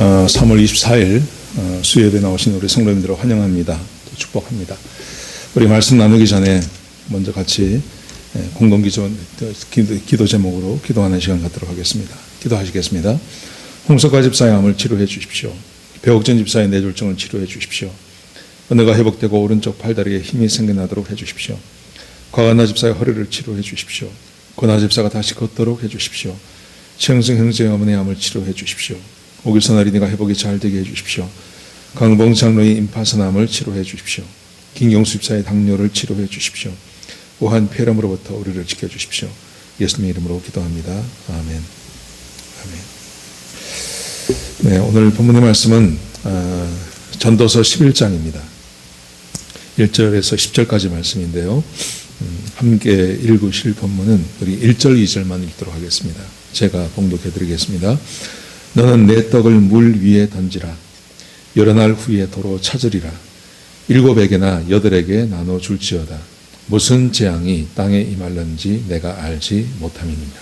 3월 24일 수요예배 나오신 우리 성도님들을 환영합니다. 축복합니다. 우리 말씀 나누기 전에 먼저 같이 공동 기도 제목으로 기도하는 시간 갖도록 하겠습니다. 기도하시겠습니다. 홍석화 집사의 암을 치료해 주십시오. 배옥전 집사의 뇌졸중을 치료해 주십시오. 언어가 회복되고 오른쪽 팔다리에 힘이 생겨나도록 해 주십시오. 과간나 집사의 허리를 치료해 주십시오. 권하 집사가 다시 걷도록 해 주십시오. 최영승 형제의 어머니의 암을 치료해 주십시오. 오길선 어린이가 회복이 잘 되게 해주십시오. 강봉 장로의 임파선암을 치료해 주십시오. 김경수 집사의 당뇨를 치료해 주십시오. 우한 폐렴으로부터 우리를 지켜주십시오. 예수님의 이름으로 기도합니다. 아멘. 아멘. 네, 오늘 본문의 말씀은 전도서 11장입니다. 1절에서 10절까지 말씀인데요. 함께 읽으실 본문은 우리 1절, 2절만 읽도록 하겠습니다. 제가 봉독해 드리겠습니다. 너는 내 떡을 물 위에 던지라. 여러 날 후에 도로 찾으리라. 7에게나 8에게 나눠 줄지어다. 무슨 재앙이 땅에 임할는지 내가 알지 못함이니라.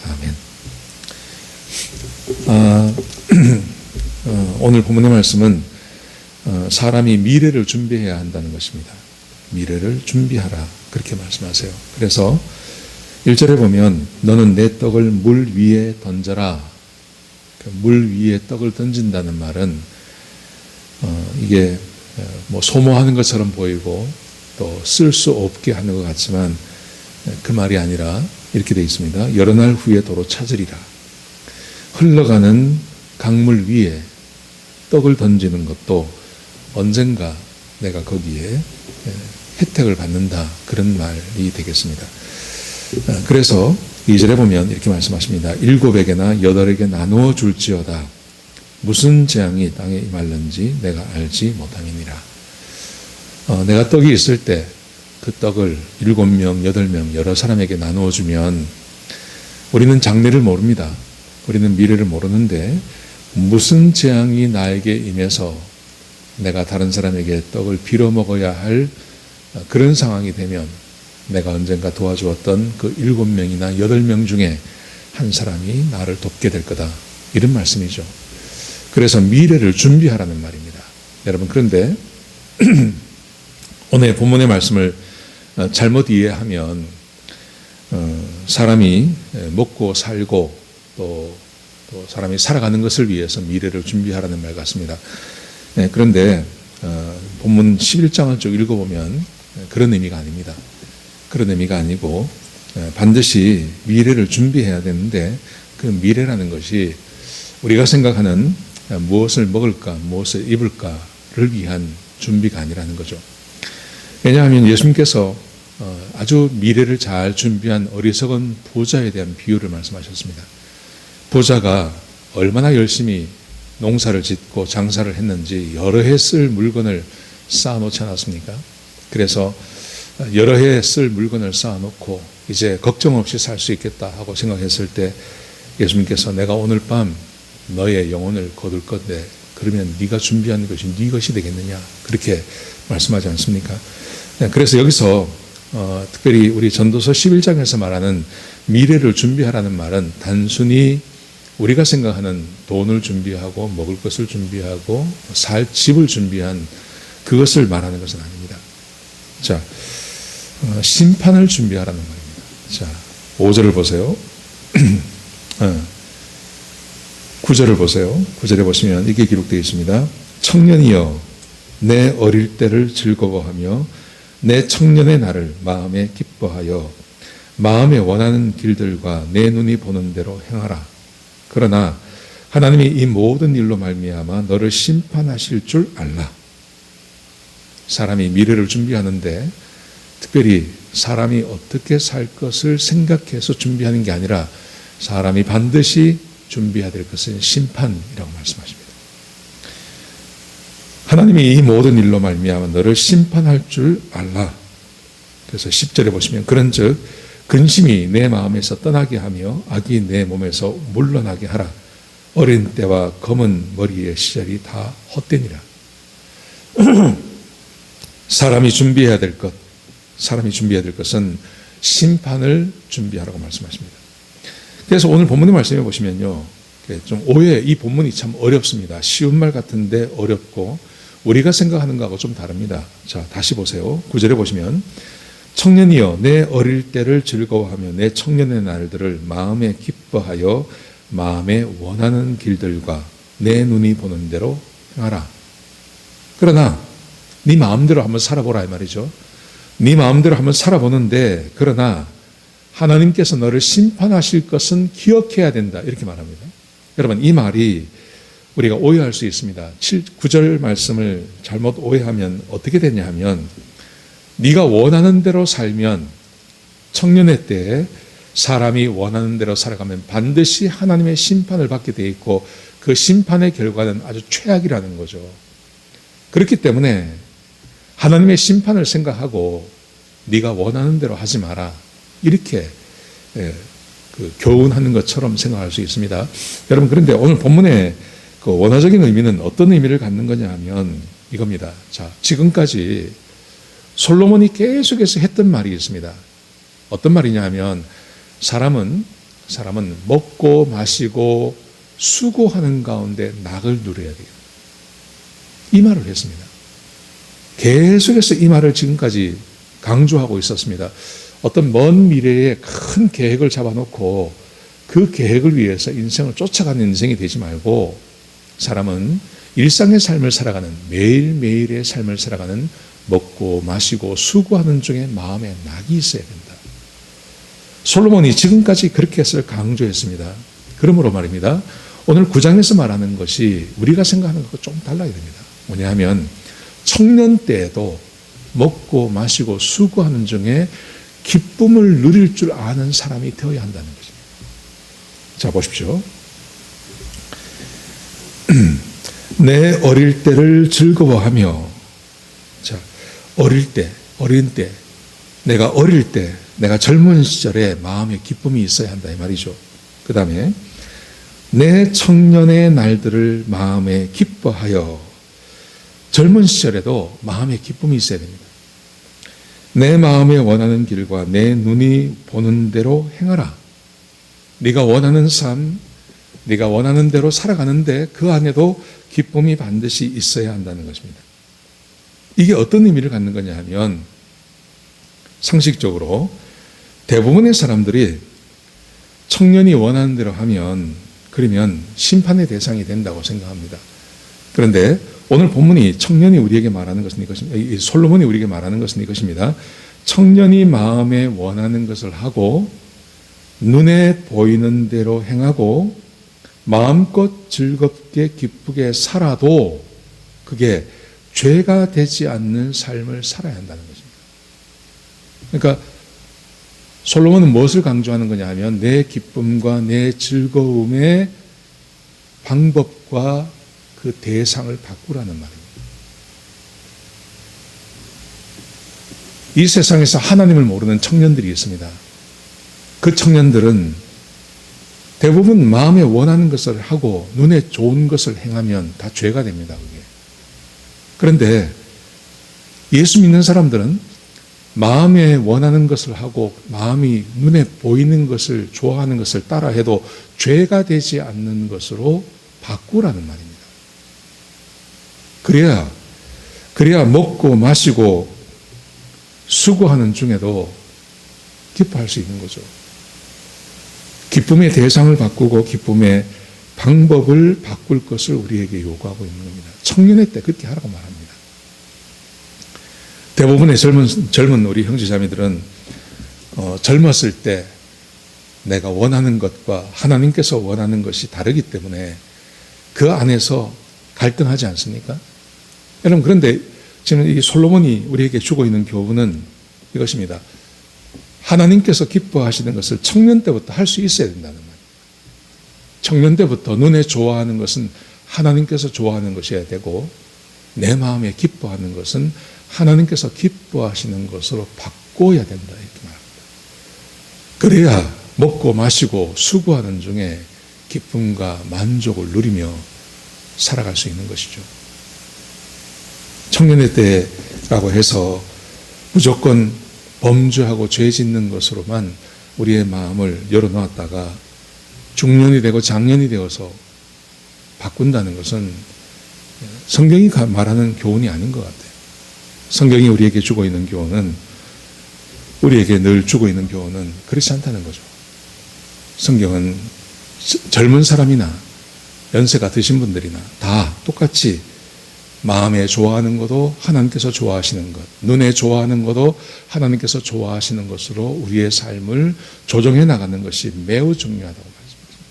아멘. 오늘 본문의 말씀은 사람이 미래를 준비해야 한다는 것입니다. 미래를 준비하라. 그렇게 말씀하세요. 그래서 1절에 보면 너는 내 떡을 물 위에 던져라. 물 위에 떡을 던진다는 말은 이게 뭐 소모하는 것처럼 보이고 또 쓸 수 없게 하는 것 같지만 그 말이 아니라 이렇게 되어 있습니다. 여러 날 후에 도로 찾으리라. 흘러가는 강물 위에 떡을 던지는 것도 언젠가 내가 거기에 혜택을 받는다. 그런 말이 되겠습니다. 그래서 2절에 보면 이렇게 말씀하십니다. 7에게나 8에게 나누어 줄지어다. 무슨 재앙이 땅에 임할는지 내가 알지 못함이니라. 내가 떡이 있을 때 그 떡을 7명, 8명 여러 사람에게 나누어 주면 우리는 장래를 모릅니다. 우리는 미래를 모르는데 무슨 재앙이 나에게 임해서 내가 다른 사람에게 떡을 빌어먹어야 할 그런 상황이 되면 내가 언젠가 도와주었던 그 7명이나 8명 중에 한 사람이 나를 돕게 될 거다. 이런 말씀이죠. 그래서 미래를 준비하라는 말입니다. 여러분, 그런데 오늘 본문의 말씀을 잘못 이해하면 사람이 먹고 살고 또 사람이 살아가는 것을 위해서 미래를 준비하라는 말 같습니다. 그런데 본문 11장을 쭉 읽어보면 그런 의미가 아닙니다. 그런 의미가 아니고 반드시 미래를 준비해야 되는데 그 미래라는 것이 우리가 생각하는 무엇을 먹을까, 무엇을 입을까를 위한 준비가 아니라는 거죠. 왜냐하면 예수님께서 아주 미래를 잘 준비한 어리석은 부자에 대한 비유를 말씀하셨습니다. 부자가 얼마나 열심히 농사를 짓고 장사를 했는지 여러 해 쓸 물건을 쌓아놓지 않았습니까? 그래서 여러 해 쓸 물건을 쌓아놓고 이제 걱정 없이 살 수 있겠다 하고 생각했을 때 예수님께서 내가 오늘 밤 너의 영혼을 거둘 건데 그러면 네가 준비한 것이 네 것이 되겠느냐 그렇게 말씀하지 않습니까? 그래서 여기서 특별히 우리 전도서 11장에서 말하는 미래를 준비하라는 말은 단순히 우리가 생각하는 돈을 준비하고 먹을 것을 준비하고 살 집을 준비한 그것을 말하는 것은 아닙니다. 자, 심판을 준비하라는 말입니다. 자, 5절을 보세요. 9절을 보세요. 9절에 보시면 이렇게 기록되어 있습니다. 청년이여 내 어릴 때를 즐거워하며 내 청년의 날을 마음에 기뻐하여 마음에 원하는 길들과 내 눈이 보는 대로 행하라. 그러나 하나님이 이 모든 일로 말미암아 너를 심판하실 줄 알라. 사람이 미래를 준비하는데 특별히 사람이 어떻게 살 것을 생각해서 준비하는 게 아니라 사람이 반드시 준비해야 될 것은 심판이라고 말씀하십니다. 하나님이 이 모든 일로 말미암아 너를 심판할 줄 알라. 그래서 10절에 보시면 그런즉 근심이 내 마음에서 떠나게 하며 악이 내 몸에서 물러나게 하라. 어린 때와 검은 머리의 시절이 다 헛되니라. 사람이 준비해야 될 것은 심판을 준비하라고 말씀하십니다. 그래서 오늘 본문의 말씀에 보시면요, 좀 오해, 이 본문이 참 어렵습니다. 쉬운 말 같은데 어렵고 우리가 생각하는 것하고 좀 다릅니다. 자, 다시 보세요. 9절에 보시면 청년이여 내 어릴 때를 즐거워하며 내 청년의 날들을 마음에 기뻐하여 마음에 원하는 길들과 내 눈이 보는 대로 행하라. 그러나 네 마음대로 한번 살아보라 이 말이죠. 네 마음대로 한번 살아보는데 그러나 하나님께서 너를 심판하실 것은 기억해야 된다. 이렇게 말합니다. 여러분 이 말이 우리가 오해할 수 있습니다. 9절 말씀을 잘못 오해하면 어떻게 되냐 하면 네가 원하는 대로 살면 청년의 때에 사람이 원하는 대로 살아가면 반드시 하나님의 심판을 받게 돼 있고 그 심판의 결과는 아주 최악이라는 거죠. 그렇기 때문에 하나님의 심판을 생각하고 네가 원하는 대로 하지 마라. 이렇게 교훈하는 것처럼 생각할 수 있습니다. 여러분 그런데 오늘 본문의 그 원어적인 의미는 어떤 의미를 갖는 거냐 하면 이겁니다. 자, 지금까지 솔로몬이 계속해서 했던 말이 있습니다. 어떤 말이냐 하면 사람은 먹고 마시고 수고하는 가운데 낙을 누려야 돼요. 이 말을 했습니다. 계속해서 이 말을 지금까지 강조하고 있었습니다. 어떤 먼 미래에 큰 계획을 잡아놓고 그 계획을 위해서 인생을 쫓아가는 인생이 되지 말고 사람은 일상의 삶을 살아가는 매일매일의 삶을 살아가는 먹고 마시고 수고하는 중에 마음에 낙이 있어야 된다. 솔로몬이 지금까지 그렇게 해서 강조했습니다. 그러므로 말입니다. 오늘 9장에서 말하는 것이 우리가 생각하는 것과 좀 달라야 됩니다. 뭐냐 하면 청년 때에도 먹고 마시고 수고하는 중에 기쁨을 누릴 줄 아는 사람이 되어야 한다는 것입니다. 자, 보십시오. 내 어릴 때를 즐거워하며, 자, 어린 때, 내가 어릴 때, 내가 젊은 시절에 마음에 기쁨이 있어야 한다 이 말이죠. 그 다음에 내 청년의 날들을 마음에 기뻐하여, 젊은 시절에도 마음에 기쁨이 있어야 됩니다. 내 마음에 원하는 길과 내 눈이 보는 대로 행하라. 네가 원하는 삶, 네가 원하는 대로 살아가는데 그 안에도 기쁨이 반드시 있어야 한다는 것입니다. 이게 어떤 의미를 갖는 거냐 하면 상식적으로 대부분의 사람들이 청년이 원하는 대로 하면 그러면 심판의 대상이 된다고 생각합니다. 그런데 오늘 본문이 청년이 우리에게 말하는 것은 이것입니다. 솔로몬이 우리에게 말하는 것은 이것입니다. 청년이 마음에 원하는 것을 하고 눈에 보이는 대로 행하고 마음껏 즐겁게 기쁘게 살아도 그게 죄가 되지 않는 삶을 살아야 한다는 것입니다. 그러니까 솔로몬은 무엇을 강조하는 거냐 하면 내 기쁨과 내 즐거움의 방법과 그 대상을 바꾸라는 말입니다. 이 세상에서 하나님을 모르는 청년들이 있습니다. 그 청년들은 대부분 마음에 원하는 것을 하고 눈에 좋은 것을 행하면 다 죄가 됩니다. 그게. 그런데 예수 믿는 사람들은 마음에 원하는 것을 하고 마음이 눈에 보이는 것을 좋아하는 것을 따라해도 죄가 되지 않는 것으로 바꾸라는 말입니다. 그래야 먹고 마시고 수고하는 중에도 기뻐할 수 있는 거죠. 기쁨의 대상을 바꾸고 기쁨의 방법을 바꿀 것을 우리에게 요구하고 있는 겁니다. 청년의 때 그렇게 하라고 말합니다. 대부분의 젊은 우리 형제자매들은 젊었을 때 내가 원하는 것과 하나님께서 원하는 것이 다르기 때문에 그 안에서 갈등하지 않습니까? 여러분 그런데 지금 이 솔로몬이 우리에게 주고 있는 교훈은 이것입니다. 하나님께서 기뻐하시는 것을 청년 때부터 할 수 있어야 된다는 말이에요. 청년 때부터 눈에 좋아하는 것은 하나님께서 좋아하는 것이어야 되고 내 마음에 기뻐하는 것은 하나님께서 기뻐하시는 것으로 바꿔야 된다 이렇게 말합니다. 그래야 먹고 마시고 수고하는 중에 기쁨과 만족을 누리며 살아갈 수 있는 것이죠. 청년의 때라고 해서 무조건 범죄하고 죄 짓는 것으로만 우리의 마음을 열어놓았다가 중년이 되고 장년이 되어서 바꾼다는 것은 성경이 말하는 교훈이 아닌 것 같아요. 성경이 우리에게 주고 있는 교훈은, 우리에게 늘 주고 있는 교훈은 그렇지 않다는 거죠. 성경은 젊은 사람이나 연세가 드신 분들이나 다 똑같이 마음에 좋아하는 것도 하나님께서 좋아하시는 것, 눈에 좋아하는 것도 하나님께서 좋아하시는 것으로 우리의 삶을 조정해 나가는 것이 매우 중요하다고 말씀하십니다.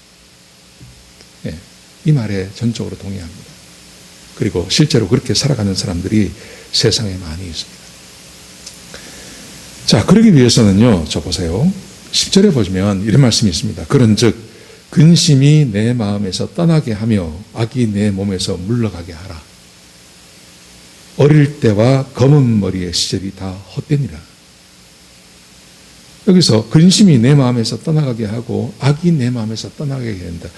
예, 이 말에 전적으로 동의합니다. 그리고 실제로 그렇게 살아가는 사람들이 세상에 많이 있습니다. 자, 그러기 위해서는요, 저 보세요. 10절에 보시면 이런 말씀이 있습니다. 그런즉 근심이 내 마음에서 떠나게 하며 악이 내 몸에서 물러가게 하라. 어릴 때와 검은 머리의 시절이 다 헛되니라. 여기서 근심이 내 마음에서 떠나가게 하고 악이 내 마음에서 떠나게 된다.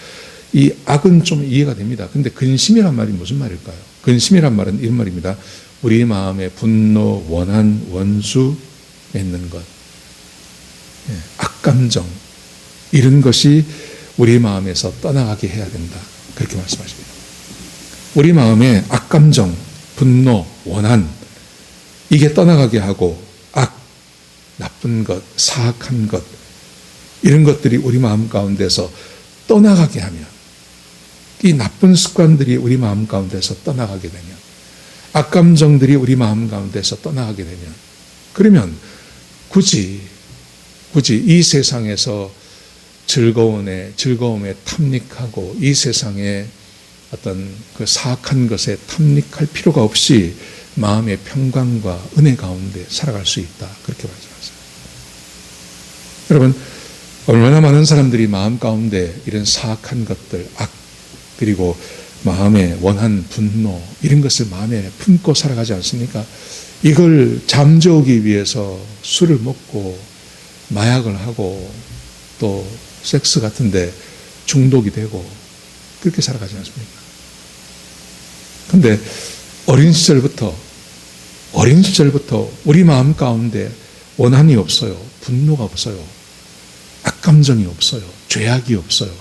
이 악은 좀 이해가 됩니다. 근데 근심이란 말이 무슨 말일까요? 근심이란 말은 이런 말입니다. 우리 마음에 분노, 원한, 원수 맺는 것, 악감정, 이런 것이 우리 마음에서 떠나가게 해야 된다. 그렇게 말씀하십니다. 우리 마음에 악감정, 분노, 원한, 이게 떠나가게 하고 악, 나쁜 것, 사악한 것, 이런 것들이 우리 마음 가운데서 떠나가게 하면, 이 나쁜 습관들이 우리 마음 가운데서 떠나가게 되면, 악감정들이 우리 마음 가운데서 떠나가게 되면, 그러면 굳이 이 세상에서 즐거움에 탐닉하고 이 세상에 어떤 그 사악한 것에 탐닉할 필요가 없이 마음의 평강과 은혜 가운데 살아갈 수 있다. 그렇게 말씀하세요. 여러분, 얼마나 많은 사람들이 마음 가운데 이런 사악한 것들, 악, 그리고 마음의 원한, 분노, 이런 것을 마음에 품고 살아가지 않습니까? 이걸 잠재우기 위해서 술을 먹고 마약을 하고 또 섹스 같은데 중독이 되고 그렇게 살아가지 않습니까? 그런데 어린 시절부터 우리 마음 가운데 원한이 없어요. 분노가 없어요. 악감정이 없어요. 죄악이 없어요.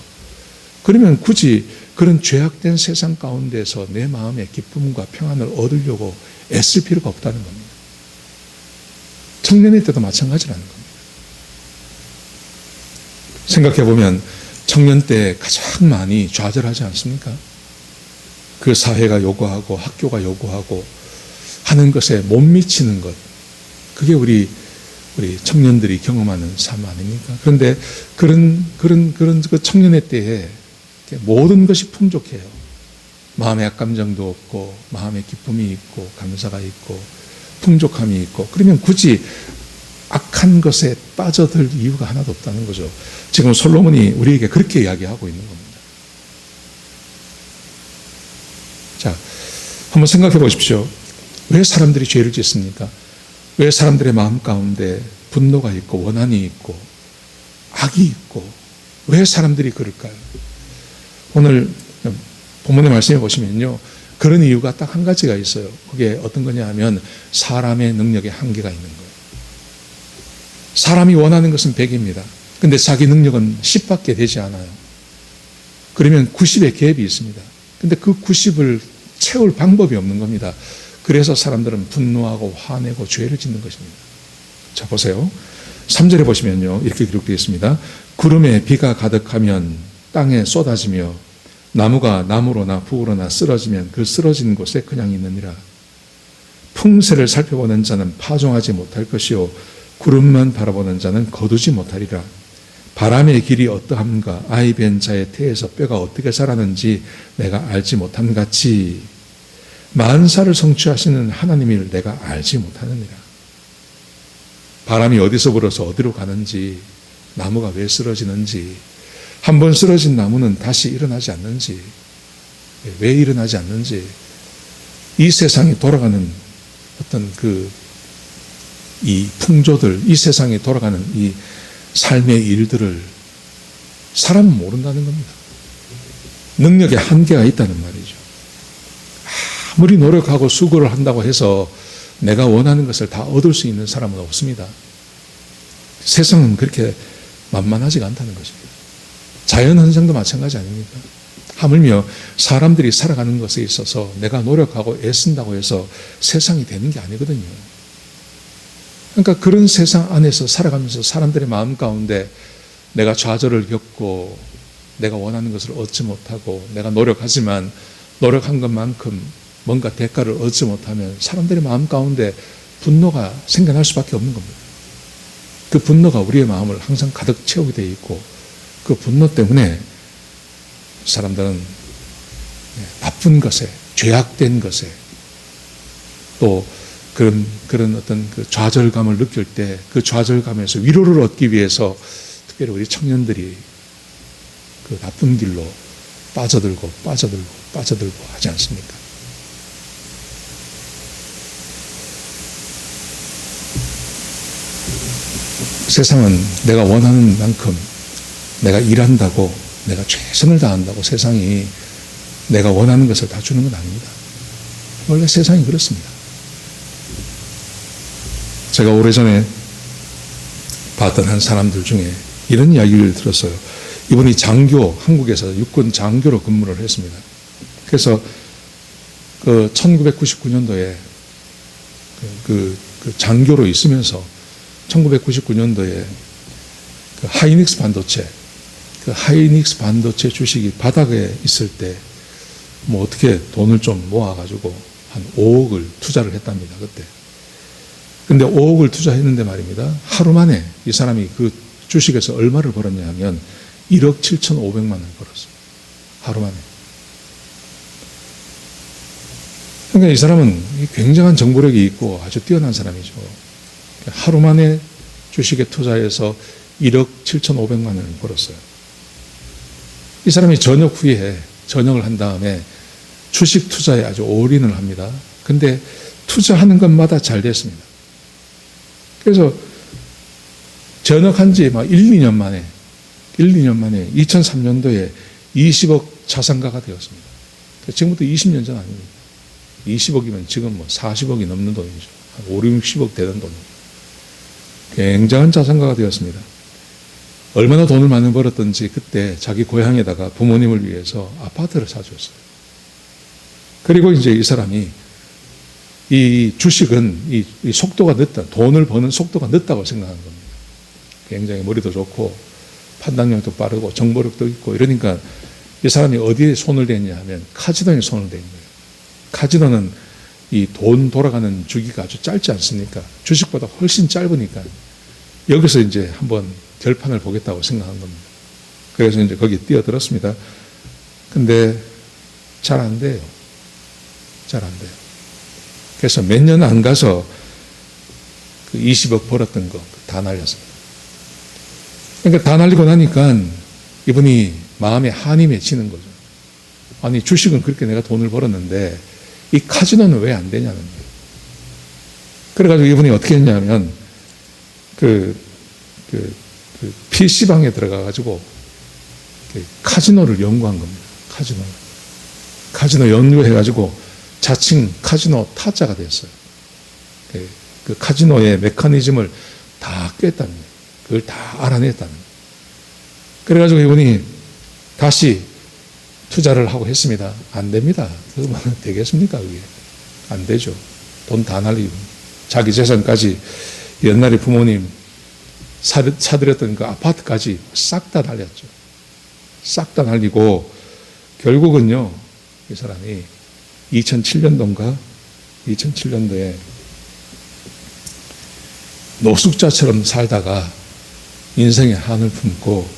그러면 굳이 그런 죄악된 세상 가운데서 내 마음의 기쁨과 평안을 얻으려고 애쓸 필요가 없다는 겁니다. 청년의 때도 마찬가지라는 겁니다. 생각해보면 청년 때 가장 많이 좌절하지 않습니까? 그 사회가 요구하고 학교가 요구하고 하는 것에 못 미치는 것, 그게 우리 청년들이 경험하는 삶 아닙니까? 그런데 그런 그 청년의 때에 모든 것이 풍족해요. 마음의 악감정도 없고 마음의 기쁨이 있고 감사가 있고 풍족함이 있고, 그러면 굳이 악한 것에 빠져들 이유가 하나도 없다는 거죠. 지금 솔로몬이 우리에게 그렇게 이야기하고 있는 겁니다. 자, 한번 생각해 보십시오. 왜 사람들이 죄를 짓습니까? 왜 사람들의 마음 가운데 분노가 있고 원한이 있고 악이 있고 왜 사람들이 그럴까요? 오늘 본문의 말씀해 보시면요, 그런 이유가 딱 한 가지가 있어요. 그게 어떤 거냐 하면 사람의 능력에 한계가 있는 거예요. 사람이 원하는 것은 100입니다. 근데 자기 능력은 10밖에 되지 않아요. 그러면 90의 갭이 있습니다. 근데 그 90을 채울 방법이 없는 겁니다. 그래서 사람들은 분노하고 화내고 죄를 짓는 것입니다. 자, 보세요. 3절에 보시면요, 이렇게 기록되어 있습니다. 구름에 비가 가득하면 땅에 쏟아지며 나무가 나무로나 북으로나 쓰러지면 그 쓰러진 곳에 그냥 있느니라. 풍세를 살펴보는 자는 파종하지 못할 것이요 구름만 바라보는 자는 거두지 못하리라. 바람의 길이 어떠함과 아이 벤 자의 태에서 뼈가 어떻게 자라는지 내가 알지 못함 같이 만사를 성취하시는 하나님을 내가 알지 못하느니라. 바람이 어디서 불어서 어디로 가는지, 나무가 왜 쓰러지는지, 한번 쓰러진 나무는 다시 일어나지 않는지, 왜 일어나지 않는지, 이 세상이 돌아가는 어떤 이 풍조들, 이 세상에 돌아가는 이 삶의 일들을 사람은 모른다는 겁니다. 능력에 한계가 있다는 말이죠. 아무리 노력하고 수고를 한다고 해서 내가 원하는 것을 다 얻을 수 있는 사람은 없습니다. 세상은 그렇게 만만하지가 않다는 것입니다. 자연현상도 마찬가지 아닙니까? 하물며 사람들이 살아가는 것에 있어서 내가 노력하고 애쓴다고 해서 세상이 되는 게 아니거든요. 그러니까 그런 세상 안에서 살아가면서 사람들의 마음 가운데 내가 좌절을 겪고 내가 원하는 것을 얻지 못하고 내가 노력하지만 노력한 것만큼 뭔가 대가를 얻지 못하면 사람들의 마음 가운데 분노가 생겨날 수밖에 없는 겁니다. 그 분노가 우리의 마음을 항상 가득 채우게 되어 있고 그 분노 때문에 사람들은 나쁜 것에, 죄악된 것에 또 그런 어떤 그 좌절감을 느낄 때 그 좌절감에서 위로를 얻기 위해서 특별히 우리 청년들이 그 나쁜 길로 빠져들고 하지 않습니까? 세상은 내가 원하는 만큼 내가 일한다고 내가 최선을 다한다고 세상이 내가 원하는 것을 다 주는 건 아닙니다. 원래 세상이 그렇습니다. 제가 오래전에 봤던 한 사람들 중에 이런 이야기를 들었어요. 이분이 장교, 한국에서 육군 장교로 근무를 했습니다. 그래서 그 1999년도에 그 장교로 있으면서 1999년도에 그 하이닉스 반도체 주식이 바닥에 있을 때 뭐 어떻게 돈을 좀 모아가지고 한 5억을 투자를 했답니다. 그때. 근데 5억을 투자했는데 말입니다. 하루 만에 이 사람이 그 주식에서 얼마를 벌었냐 하면 1억 7,500만 원을 벌었어요. 하루 만에. 그러니까 이 사람은 굉장한 정보력이 있고 아주 뛰어난 사람이죠. 하루 만에 주식에 투자해서 1억 7,500만 원을 벌었어요. 이 사람이 전역 후에 전역을 한 다음에 주식 투자에 아주 올인을 합니다. 근데 투자하는 것마다 잘 됐습니다. 그래서 전역한 지 막 1, 2년 만에 2003년도에 20억 자산가가 되었습니다. 지금부터 20년 전 아닙니다. 20억이면 지금 뭐 40억이 넘는 돈이죠. 한 5, 60억 되는 돈이죠. 굉장한 자산가가 되었습니다. 얼마나 돈을 많이 벌었던지 그때 자기 고향에다가 부모님을 위해서 아파트를 사주었어요. 그리고 이제 이 사람이 이 주식은 이 속도가 늦다. 돈을 버는 속도가 늦다고 생각하는 겁니다. 굉장히 머리도 좋고 판단력도 빠르고 정보력도 있고 이러니까 이 사람이 어디에 손을 댔냐 하면 카지노에 손을 댄 거예요. 카지노는 이 돈 돌아가는 주기가 아주 짧지 않습니까? 주식보다 훨씬 짧으니까 여기서 이제 한번 결판을 보겠다고 생각한 겁니다. 그래서 이제 거기 뛰어들었습니다. 근데 잘 안 돼요. 잘 안 돼요. 그래서 몇 년 안 가서 그 20억 벌었던 거 다 날렸습니다. 그러니까 다 날리고 나니까 이분이 마음에 한이 맺히는 거죠. 아니, 주식은 그렇게 내가 돈을 벌었는데 이 카지노는 왜 안 되냐는 거예요. 그래가지고 이분이 어떻게 했냐면 PC방에 들어가가지고 카지노를 연구한 겁니다. 카지노 연구해가지고 자칭 카지노 타짜가 됐어요. 그 카지노의 메커니즘을 다 깼다는 거예요. 그걸 다 알아냈다는 거예요. 그래가지고 이분이 다시 투자를 하고 했습니다. 안 됩니다. 그러면 되겠습니까? 그게 안 되죠. 돈 다 날리고 자기 재산까지 옛날에 부모님 사드렸던 그 아파트까지 싹 다 날렸죠. 싹 다 날리고 결국은요, 이 사람이 2007년도에 노숙자처럼 살다가 인생의 한을 품고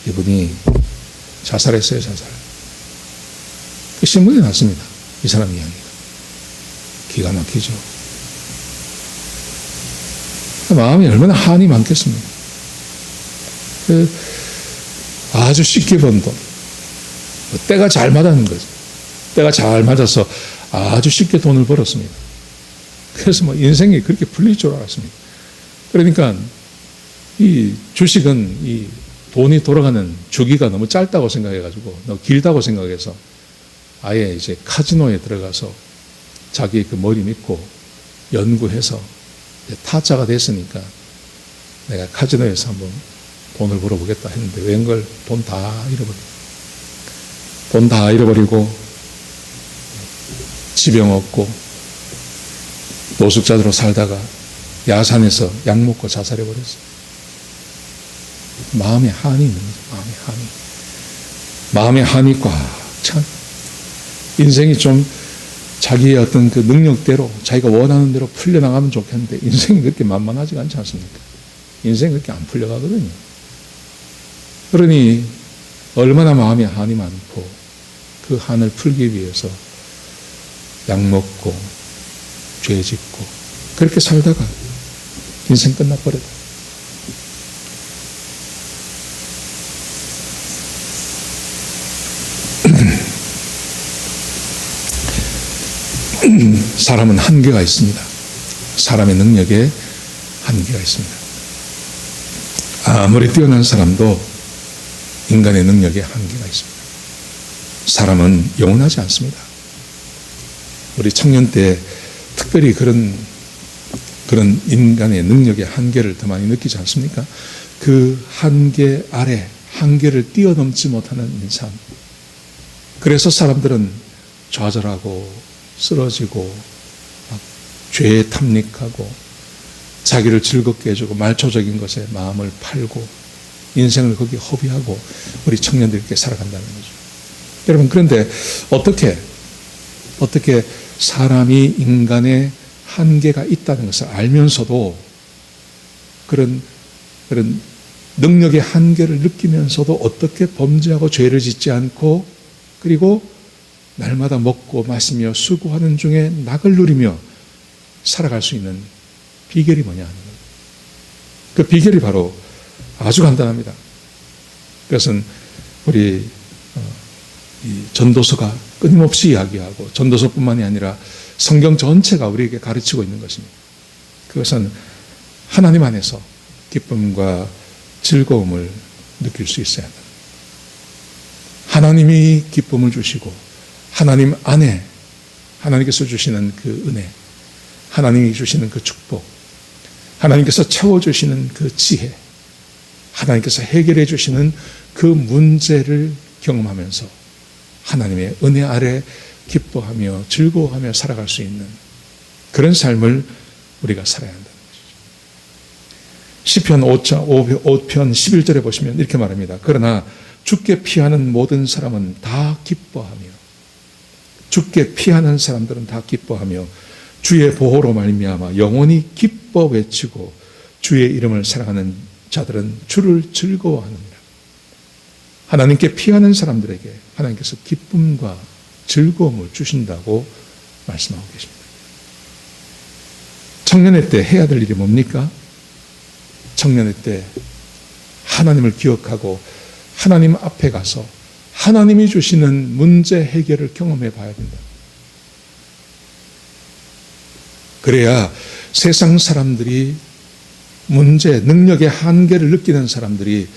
이분이 자살했어요, 자살. 그 신문에 났습니다. 이 사람 이야기가. 기가 막히죠. 마음이 얼마나 한이 많겠습니까? 아주 쉽게 번 돈. 때가 잘 맞았는 거죠. 때가 잘 맞아서 아주 쉽게 돈을 벌었습니다. 그래서 뭐 인생이 그렇게 풀릴 줄 알았습니다. 그러니까 이 주식은 이 돈이 돌아가는 주기가 너무 짧다고 생각해가지고 너무 길다고 생각해서 아예 이제 카지노에 들어가서 자기 그 머리 믿고 연구해서 타짜가 됐으니까 내가 카지노에서 한번 돈을 벌어보겠다 했는데 웬걸 돈 다 잃어버리고, 돈 다 잃어버리고 지병 얻고 노숙자들로 살다가 야산에서 약 먹고 자살해버렸어요. 마음에 한이 있는 거죠. 마음에 한이 꽉 찬. 인생이 좀 자기의 어떤 그 능력대로 자기가 원하는 대로 풀려나가면 좋겠는데 인생이 그렇게 만만하지가 않지 않습니까? 인생이 그렇게 안 풀려가거든요. 그러니 얼마나 마음에 한이 많고 그 한을 풀기 위해서 약 먹고 죄 짓고 그렇게 살다가 인생 끝나버렸다. 사람은 한계가 있습니다. 사람의 능력에 한계가 있습니다. 아무리 뛰어난 사람도 인간의 능력에 한계가 있습니다. 사람은 영원하지 않습니다. 우리 청년 때 특별히 그런 인간의 능력의 한계를 더 많이 느끼지 않습니까? 그 한계 아래 한계를 뛰어넘지 못하는 인상. 그래서 사람들은 좌절하고 쓰러지고 막 죄에 탐닉하고 자기를 즐겁게 해주고 말초적인 것에 마음을 팔고 인생을 거기에 허비하고 우리 청년들이 이렇게 살아간다는 거죠. 여러분, 그런데 어떻게 사람이 인간의 한계가 있다는 것을 알면서도 그런 능력의 한계를 느끼면서도 어떻게 범죄하고 죄를 짓지 않고 그리고 날마다 먹고 마시며 수고하는 중에 낙을 누리며 살아갈 수 있는 비결이 뭐냐 하는 거예요. 그 비결이 바로 아주 간단합니다. 그것은 우리 이 전도서가 끊임없이 이야기하고 전도서뿐만이 아니라 성경 전체가 우리에게 가르치고 있는 것입니다. 그것은 하나님 안에서 기쁨과 즐거움을 느낄 수 있어야 한다. 하나님이 기쁨을 주시고 하나님 안에 하나님께서 주시는 그 은혜, 하나님이 주시는 그 축복, 하나님께서 채워주시는 그 지혜, 하나님께서 해결해 주시는 그 문제를 경험하면서 하나님의 은혜 아래 기뻐하며 즐거워하며 살아갈 수 있는 그런 삶을 우리가 살아야 한다는 것이죠. 시편 5편 11절에 보시면 이렇게 말합니다. 그러나 주께 피하는 모든 사람은 다 기뻐하며, 주께 피하는 사람들은 다 기뻐하며 주의 보호로 말미암아 영원히 기뻐 외치고 주의 이름을 사랑하는 자들은 주를 즐거워하느니라. 하나님께 피하는 사람들에게 하나님께서 기쁨과 즐거움을 주신다고 말씀하고 계십니다. 청년의 때 해야 될 일이 뭡니까? 청년의 때 하나님을 기억하고 하나님 앞에 가서 하나님이 주시는 문제 해결을 경험해 봐야 된다. 그래야 세상 사람들이 문제, 능력의 한계를 느끼는 사람들이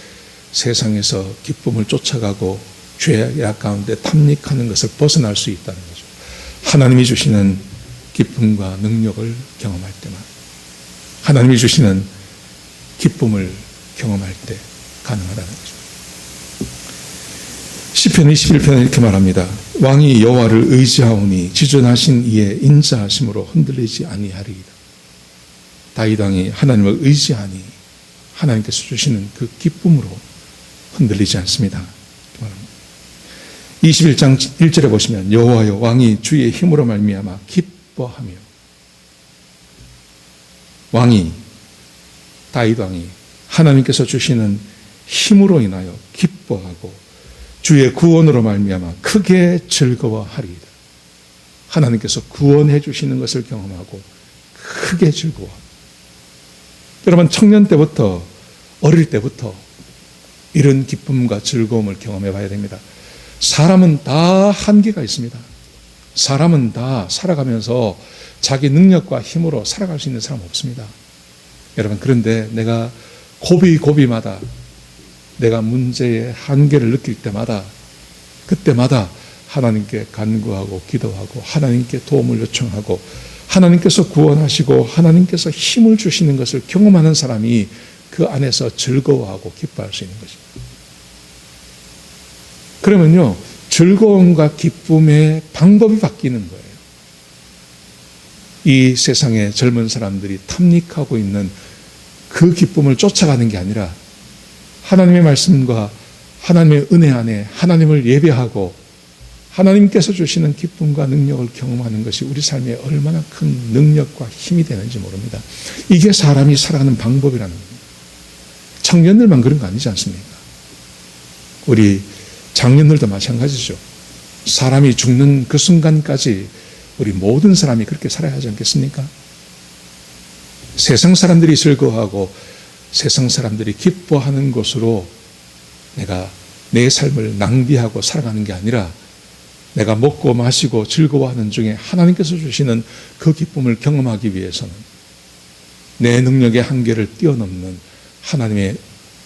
세상에서 기쁨을 쫓아가고 죄악 가운데 탐닉하는 것을 벗어날 수 있다는 거죠. 하나님이 주시는 기쁨과 능력을 경험할 때만, 하나님이 주시는 기쁨을 경험할 때 가능하다는 거죠. 시편 21편에 이렇게 말합니다. 왕이 여호와를 의지하오니 지존하신 이의 인자하심으로 흔들리지 아니하리이다. 다윗 왕이 하나님을 의지하니 하나님께서 주시는 그 기쁨으로 흔들리지 않습니다. 21장 1절에 보시면 여호와여 왕이 주의 힘으로 말미암아 기뻐하며, 왕이 다윗 왕이 하나님께서 주시는 힘으로 인하여 기뻐하고 주의 구원으로 말미암아 크게 즐거워하리이다. 하나님께서 구원해 주시는 것을 경험하고 크게 즐거워합니다. 여러분, 청년 때부터, 어릴 때부터 이런 기쁨과 즐거움을 경험해 봐야 됩니다. 사람은 다 한계가 있습니다. 사람은 다 살아가면서 자기 능력과 힘으로 살아갈 수 있는 사람 없습니다. 여러분, 그런데 내가 고비마다 내가 문제의 한계를 느낄 때마다, 그때마다 하나님께 간구하고 기도하고 하나님께 도움을 요청하고 하나님께서 구원하시고 하나님께서 힘을 주시는 것을 경험하는 사람이 그 안에서 즐거워하고 기뻐할 수 있는 것입니다. 그러면요, 즐거움과 기쁨의 방법이 바뀌는 거예요. 이 세상의 젊은 사람들이 탐닉하고 있는 그 기쁨을 쫓아가는 게 아니라 하나님의 말씀과 하나님의 은혜 안에 하나님을 예배하고 하나님께서 주시는 기쁨과 능력을 경험하는 것이 우리 삶에 얼마나 큰 능력과 힘이 되는지 모릅니다. 이게 사람이 살아가는 방법이라는 겁니다. 청년들만 그런 거 아니지 않습니까? 우리 장년들도 마찬가지죠. 사람이 죽는 그 순간까지 우리 모든 사람이 그렇게 살아야 하지 않겠습니까? 세상 사람들이 즐거워하고 세상 사람들이 기뻐하는 것으로 내가 내 삶을 낭비하고 살아가는 게 아니라 내가 먹고 마시고 즐거워하는 중에 하나님께서 주시는 그 기쁨을 경험하기 위해서는 내 능력의 한계를 뛰어넘는 하나님의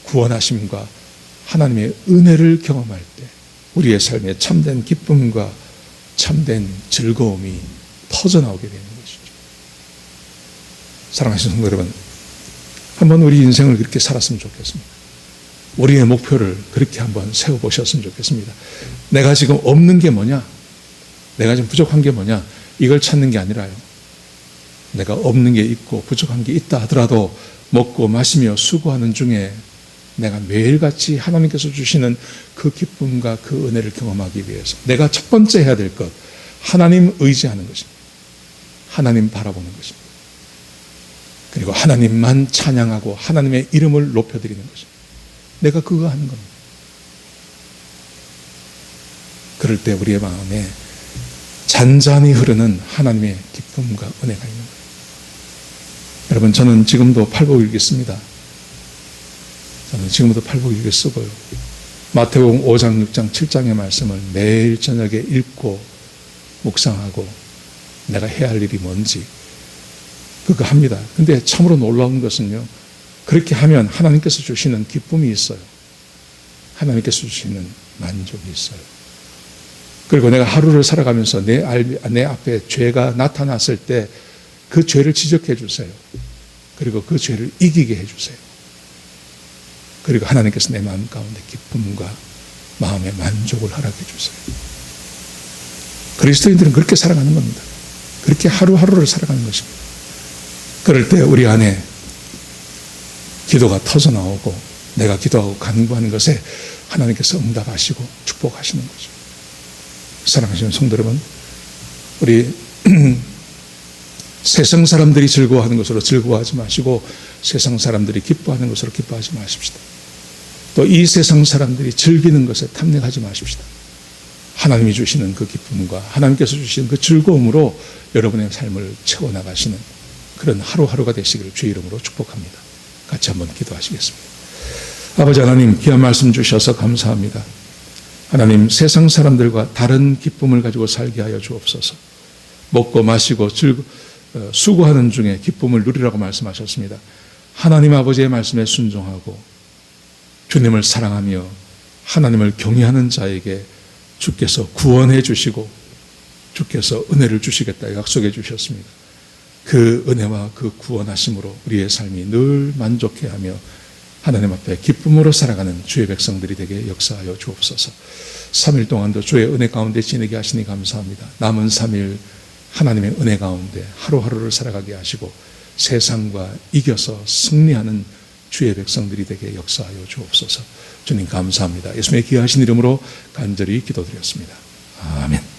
구원하심과 하나님의 은혜를 경험할 때 우리의 삶에 참된 기쁨과 참된 즐거움이 터져나오게 되는 것이죠. 사랑하시는 성도 여러분, 한번 우리 인생을 그렇게 살았으면 좋겠습니다. 우리의 목표를 그렇게 한번 세워보셨으면 좋겠습니다. 내가 지금 없는 게 뭐냐? 내가 지금 부족한 게 뭐냐? 이걸 찾는 게 아니라요. 내가 없는 게 있고 부족한 게 있다 하더라도 먹고 마시며 수고하는 중에 내가 매일같이 하나님께서 주시는 그 기쁨과 그 은혜를 경험하기 위해서 내가 첫 번째 해야 될 것, 하나님 의지하는 것입니다. 하나님 바라보는 것입니다. 그리고 하나님만 찬양하고 하나님의 이름을 높여드리는 것입니다. 내가 그거 하는 겁니다. 그럴 때 우리의 마음에 잔잔히 흐르는 하나님의 기쁨과 은혜가 있는 거예요. 여러분, 저는 지금도 팔복일기 씁니다. 저는 지금도 팔복일기 쓰고요. 마태복음 5장, 6장, 7장의 말씀을 매일 저녁에 읽고 묵상하고 내가 해야 할 일이 뭔지 그거 합니다. 근데 참으로 놀라운 것은요, 그렇게 하면 하나님께서 주시는 기쁨이 있어요. 하나님께서 주시는 만족이 있어요. 그리고 내가 하루를 살아가면서 내 앞에 죄가 나타났을 때 그 죄를 지적해 주세요. 그리고 그 죄를 이기게 해 주세요. 그리고 하나님께서 내 마음 가운데 기쁨과 마음의 만족을 허락해 주세요. 그리스도인들은 그렇게 살아가는 겁니다. 그렇게 하루하루를 살아가는 것입니다. 그럴 때 우리 안에 기도가 터져나오고 내가 기도하고 간구하는 것에 하나님께서 응답하시고 축복하시는 거죠. 사랑하시는 성도 여러분, 우리 세상 사람들이 즐거워하는 것으로 즐거워하지 마시고 세상 사람들이 기뻐하는 것으로 기뻐하지 마십시다. 또 이 세상 사람들이 즐기는 것에 탐닉하지 마십시다. 하나님이 주시는 그 기쁨과 하나님께서 주시는 그 즐거움으로 여러분의 삶을 채워나가시는 그런 하루하루가 되시기를 주의 이름으로 축복합니다. 같이 한번 기도하시겠습니다. 아버지 하나님, 귀한 말씀 주셔서 감사합니다. 하나님, 세상 사람들과 다른 기쁨을 가지고 살게 하여 주옵소서. 먹고 마시고 수고하는 중에 기쁨을 누리라고 말씀하셨습니다. 하나님 아버지의 말씀에 순종하고 주님을 사랑하며 하나님을 경외하는 자에게 주께서 구원해 주시고 주께서 은혜를 주시겠다 약속해 주셨습니다. 그 은혜와 그 구원하심으로 우리의 삶이 늘 만족해하며 하나님 앞에 기쁨으로 살아가는 주의 백성들이 되게 역사하여 주옵소서. 3일 동안도 주의 은혜 가운데 지내게 하시니 감사합니다. 남은 3일 하나님의 은혜 가운데 하루하루를 살아가게 하시고 세상과 이겨서 승리하는 주의 백성들이 되게 역사하여 주옵소서. 주님 감사합니다. 예수님의 귀하신 이름으로 간절히 기도드렸습니다. 아멘.